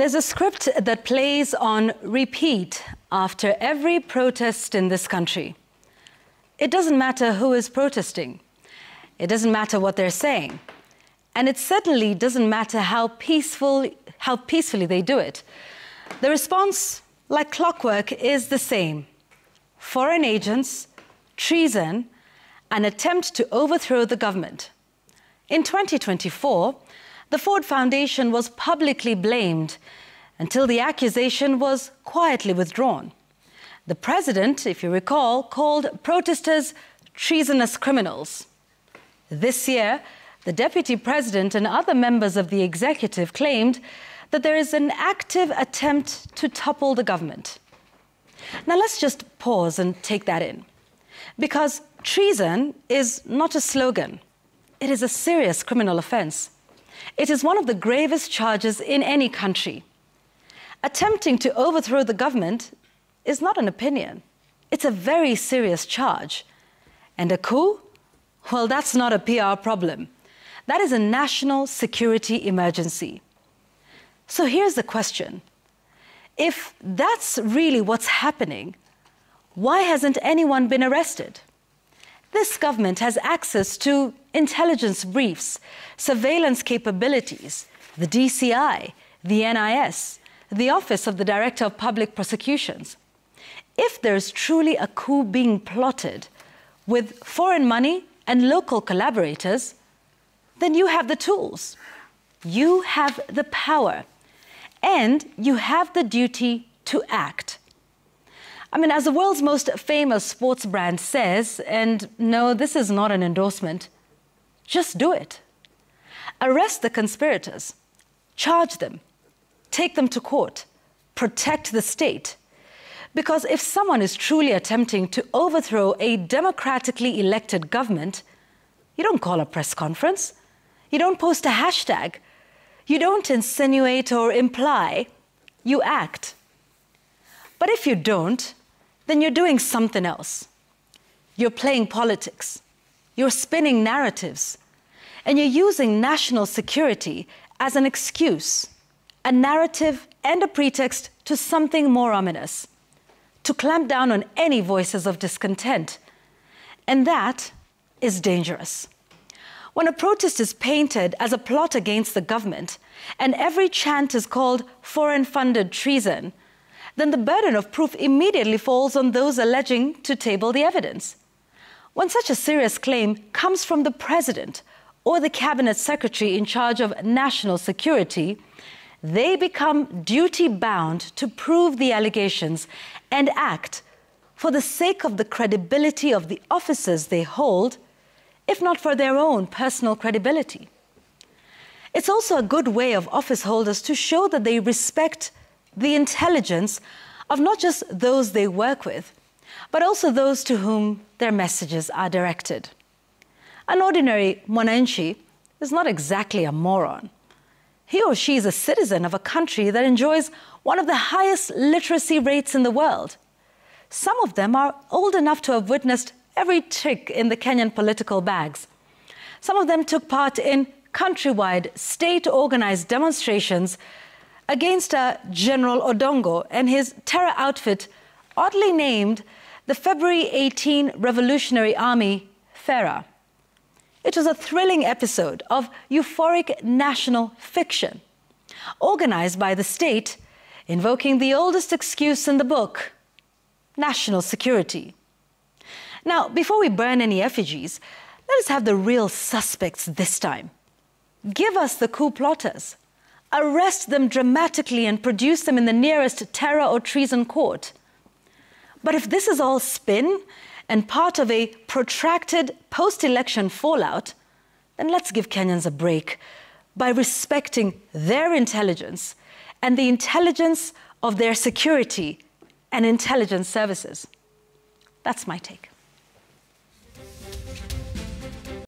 There's a script that plays on repeat after every protest in this country. It doesn't matter who is protesting. It doesn't matter what they're saying. And it certainly doesn't matter how peacefully they do it. The response, like clockwork, is the same. Foreign agents, treason, an attempt to overthrow the government. In 2024, the Ford Foundation was publicly blamed until the accusation was quietly withdrawn. The president, if you recall, called protesters treasonous criminals. This year, the deputy president and other members of the executive claimed that there is an active attempt to topple the government. Now let's just pause and take that in, because treason is not a slogan. It is a serious criminal offense. It is one of the gravest charges in any country. Attempting to overthrow the government is not an opinion. It's a very serious charge. And a coup? Well, that's not a PR problem. That is a national security emergency. So here's the question. If that's really what's happening, why hasn't anyone been arrested? This government has access to intelligence briefs, surveillance capabilities, the DCI, the NIS, the Office of the Director of Public Prosecutions. If there's truly a coup being plotted with foreign money and local collaborators, then you have the tools, you have the power, and you have the duty to act. I mean, as the world's most famous sports brand says, and no, this is not an endorsement, just do it. Arrest the conspirators, charge them, take them to court, protect the state. Because if someone is truly attempting to overthrow a democratically elected government, you don't call a press conference, you don't post a hashtag, you don't insinuate or imply, you act. But if you don't, then you're doing something else. You're playing politics, you're spinning narratives, and you're using national security as an excuse, a narrative and a pretext to something more ominous, to clamp down on any voices of discontent. And that is dangerous. When a protest is painted as a plot against the government, and every chant is called foreign-funded treason, then the burden of proof immediately falls on those alleging to table the evidence. When such a serious claim comes from the president or the cabinet secretary in charge of national security, they become duty-bound to prove the allegations and act for the sake of the credibility of the offices they hold, if not for their own personal credibility. It's also a good way of office holders to show that they respect the intelligence of not just those they work with, but also those to whom their messages are directed. An ordinary mwananchi is not exactly a moron. He or she is a citizen of a country that enjoys one of the highest literacy rates in the world. Some of them are old enough to have witnessed every trick in the Kenyan political bags. Some of them took part in countrywide, state-organized demonstrations against General Odongo and his terror outfit, oddly named the February 18 Revolutionary Army, FERA. It was a thrilling episode of euphoric national fiction, organized by the state, invoking the oldest excuse in the book, national security. Now, before we burn any effigies, let us have the real suspects this time. Give us the coup plotters. Arrest them dramatically and produce them in the nearest terror or treason court. But if this is all spin and part of a protracted post-election fallout, then let's give Kenyans a break by respecting their intelligence and the intelligence of their security and intelligence services. That's my take.